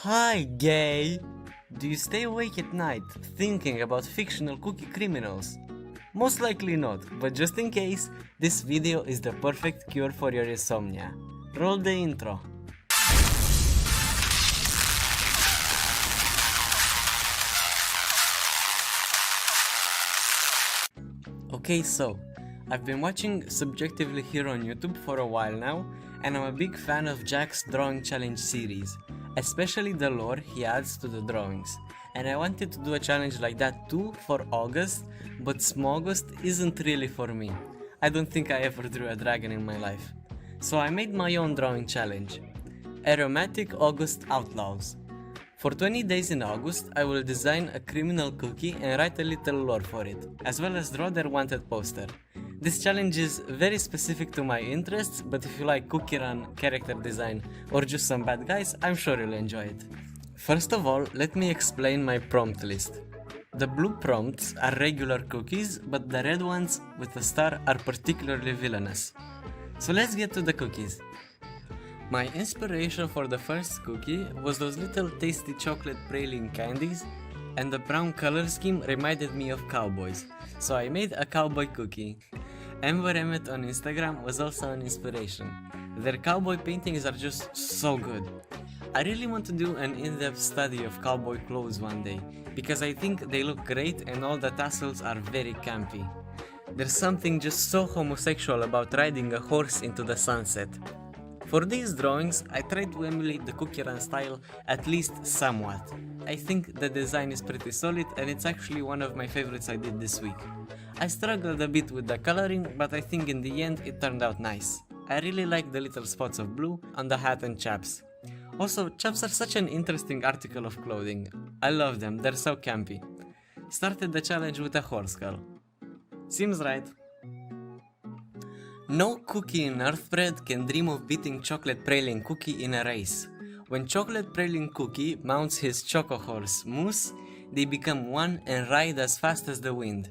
Hi, gay! Do you stay awake at night thinking about fictional cookie criminals? Most likely not, but just in case, this video is the perfect cure for your insomnia. Roll the intro. Okay, so, I've been watching Subjectively here on YouTube for a while now, and I'm a big fan of Jack's drawing challenge series, especially the lore he adds to the drawings. And I wanted to do a challenge like that too for August, but Smoggust isn't really for me. I don't think I ever drew a dragon in my life. So I made my own drawing challenge. Aromatic August Outlaws. For 20 days in August, I will design a criminal cookie and write a little lore for it, as well as draw their wanted poster. This challenge is very specific to my interests, but if you like cookie run, character design, or just some bad guys, I'm sure you'll enjoy it. First of all, let me explain my prompt list. The blue prompts are regular cookies, but the red ones with a star are particularly villainous. So let's get to the cookies. My inspiration for the first cookie was those little tasty chocolate praline candies, and the brown color scheme reminded me of cowboys, so I made a cowboy cookie. Amber Emmett on Instagram was also an inspiration. Their cowboy paintings are just so good. I really want to do an in-depth study of cowboy clothes one day, because I think they look great and all the tassels are very campy. There's something just so homosexual about riding a horse into the sunset. For these drawings, I tried to emulate the cookie run style at least somewhat. I think the design is pretty solid and it's actually one of my favorites I did this week. I struggled a bit with the coloring, but I think in the end it turned out nice. I really like the little spots of blue on the hat and chaps. Also, chaps are such an interesting article of clothing. I love them, they're so campy. Started the challenge with a horse skull. Seems right. No cookie in Earthbread can dream of beating Chocolate Praline Cookie in a race. When Chocolate Praline Cookie mounts his Choco Horse, Moose, they become one and ride as fast as the wind.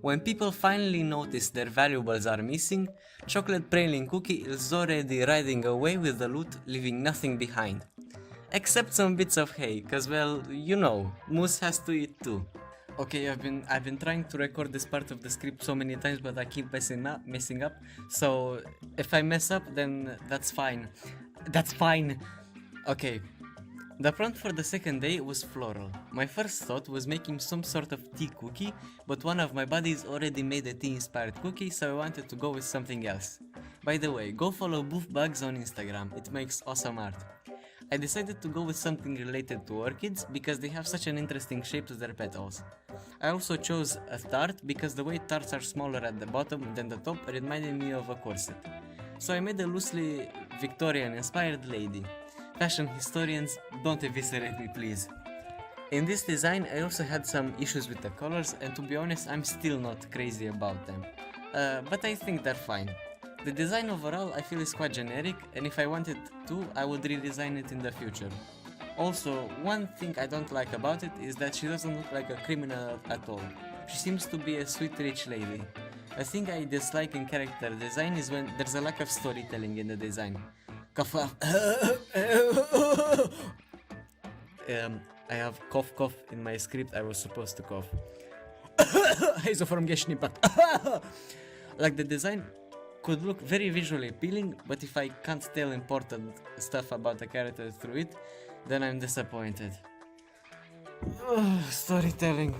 When people finally notice their valuables are missing, Chocolate Praline Cookie is already riding away with the loot, leaving nothing behind. Except some bits of hay, cause well, you know, Moose has to eat too. Okay, I've been trying to record this part of the script so many times, but I keep messing up. So if I mess up, then that's fine. That's fine. Okay. The prompt for the second day was floral. My first thought was making some sort of tea cookie, but one of my buddies already made a tea-inspired cookie, so I wanted to go with something else. By the way, go follow Boofbugs on Instagram. It makes awesome art. I decided to go with something related to orchids because they have such an interesting shape to their petals. I also chose a tart because the way tarts are smaller at the bottom than the top reminded me of a corset. So I made a loosely Victorian inspired lady. Fashion historians, don't eviscerate me please. In this design I also had some issues with the colors, and to be honest I'm still not crazy about them. But I think they're fine. The design overall I feel is quite generic, and if I wanted to, I would redesign it in the future. Also, one thing I don't like about it is that she doesn't look like a criminal at all. She seems to be a sweet rich lady. A thing I dislike in character design is when there's a lack of storytelling in the design. Cough cough. I have cough in my script. I was supposed to cough. Like the design could look very visually appealing, but if I can't tell important stuff about the character through it, then I'm disappointed. Storytelling.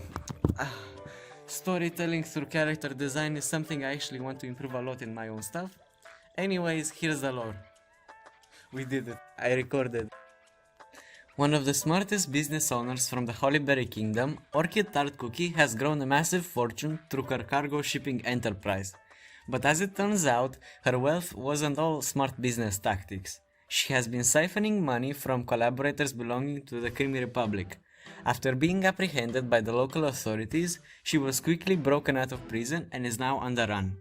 Storytelling through character design is something I actually want to improve a lot in my own stuff. Anyways, here's the lore. We did it. I recorded. One of the smartest business owners from the Hollyberry Kingdom, Orchid Tart Cookie has grown a massive fortune through her cargo shipping enterprise. But as it turns out, her wealth wasn't all smart business tactics. She has been siphoning money from collaborators belonging to the Creamy Republic. After being apprehended by the local authorities, she was quickly broken out of prison and is now on the run.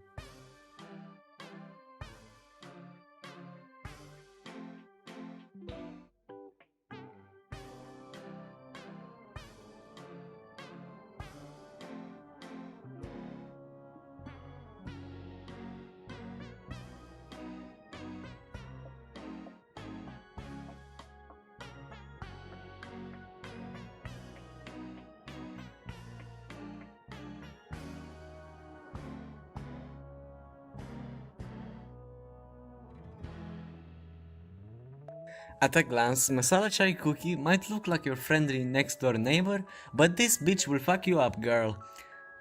At a glance, Masala Chai Cookie might look like your friendly next door neighbor, but this bitch will fuck you up, girl.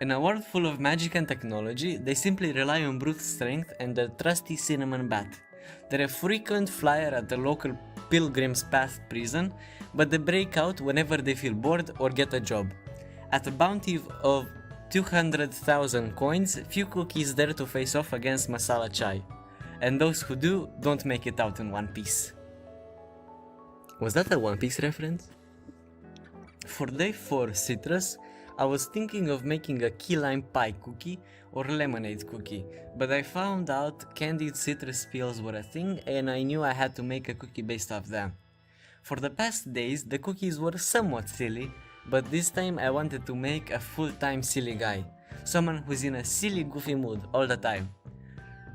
In a world full of magic and technology, they simply rely on brute strength and their trusty cinnamon bat. They're a frequent flyer at the local Pilgrim's Path prison, but they break out whenever they feel bored or get a job. At a bounty of 200,000 coins, few cookies dare to face off against Masala Chai. And those who do, don't make it out in one piece. Was that a One Piece reference? For day 4 citrus, I was thinking of making a key lime pie cookie or lemonade cookie, but I found out candied citrus peels were a thing and I knew I had to make a cookie based off them. For the past days, the cookies were somewhat silly, but this time I wanted to make a full-time silly guy, someone who's in a silly goofy mood all the time.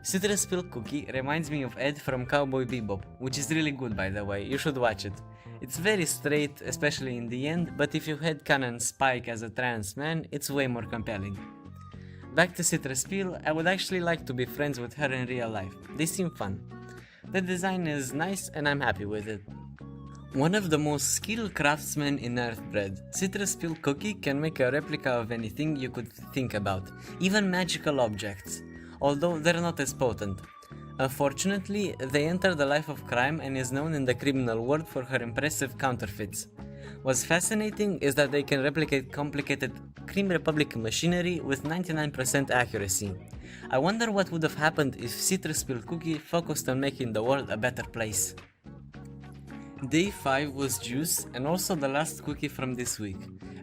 Citrus Peel Cookie reminds me of Ed from Cowboy Bebop, which is really good by the way, you should watch it. It's very straight, especially in the end, but if you had canon Spike as a trans man, it's way more compelling. Back to Citrus Peel, I would actually like to be friends with her in real life, they seem fun. The design is nice and I'm happy with it. One of the most skilled craftsmen in Earthbread, Citrus Peel Cookie can make a replica of anything you could think about, even magical objects, although they're not as potent. Unfortunately, they enter the life of crime and is known in the criminal world for her impressive counterfeits. What's fascinating is that they can replicate complicated Cream Republic machinery with 99% accuracy. I wonder what would have happened if Citrus Peel Cookie focused on making the world a better place. Day 5 was juice and also the last cookie from this week,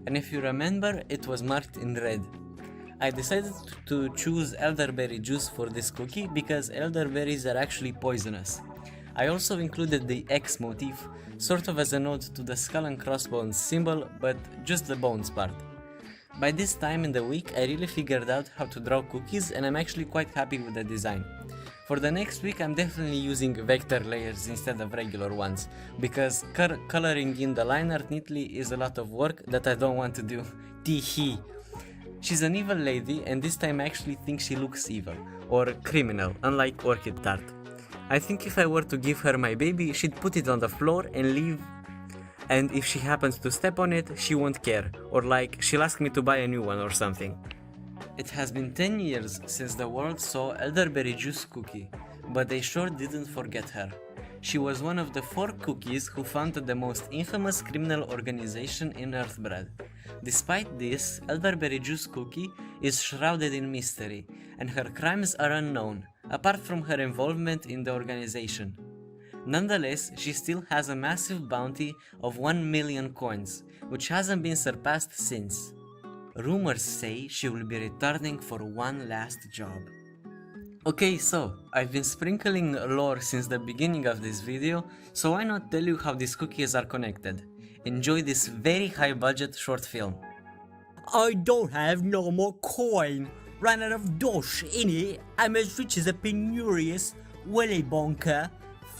and if you remember, it was marked in red. I decided to choose elderberry juice for this cookie because elderberries are actually poisonous. I also included the X motif, sort of as a nod to the skull and crossbones symbol, but just the bones part. By this time in the week I really figured out how to draw cookies and I'm actually quite happy with the design. For the next week I'm definitely using vector layers instead of regular ones, because coloring in the line art neatly is a lot of work that I don't want to do. Tee-hee. She's an evil lady and this time I actually think she looks evil, or criminal, unlike Orchid Tart. I think if I were to give her my baby, she'd put it on the floor and leave, and if she happens to step on it, she won't care, or like she'll ask me to buy a new one or something. It has been 10 years since the world saw Elderberry Juice Cookie, but they sure didn't forget her. She was one of the 4 cookies who founded the most infamous criminal organization in Earthbread. Despite this, Elderberry Juice Cookie is shrouded in mystery, and her crimes are unknown, apart from her involvement in the organization. Nonetheless, she still has a massive bounty of 1 million coins, which hasn't been surpassed since. Rumors say she will be returning for one last job. Okay, so, I've been sprinkling lore since the beginning of this video, so why not tell you how these cookies are connected? Enjoy this very high budget short film. I don't have no more coin. Ran out of dosh, innit? I'm as rich as a penurious willy bonker,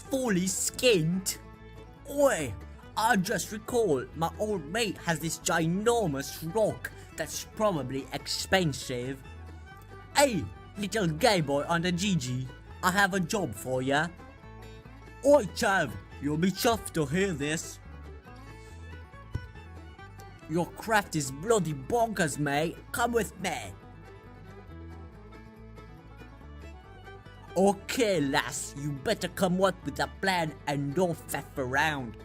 fully skint. Oi, I just recalled my old mate has this ginormous rock that's probably expensive. Hey, little gay boy on the GG, I have a job for ya. Oi, Chav, you'll be chuffed to hear this. Your craft is bloody bonkers, mate. Come with me. Okay, lass, you better come up with a plan and don't faff around.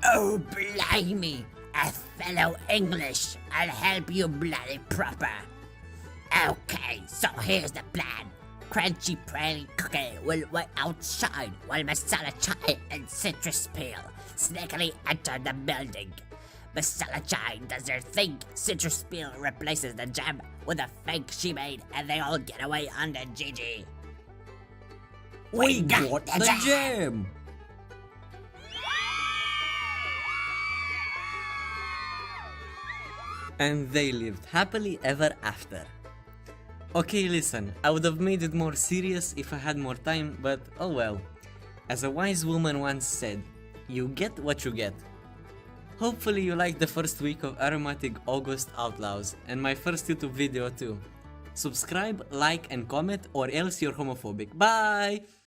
Oh, blimey, a fellow English. I'll help you bloody proper. Okay, so here's the plan. Crunchy Prairie Cookie will wait outside while Masala Chai and Citrus Peel sneakily enter the building. Masala Chai does her thing, Citrus Peel replaces the jam with a fake she made, and they all get away on the GG. We got the jam! And they lived happily ever after. Okay, listen, I would have made it more serious if I had more time, but oh well. As a wise woman once said, you get what you get. Hopefully you liked the first week of Aromatic August Outlaws, and my first YouTube video too. Subscribe, like and comment, or else you're homophobic. Bye!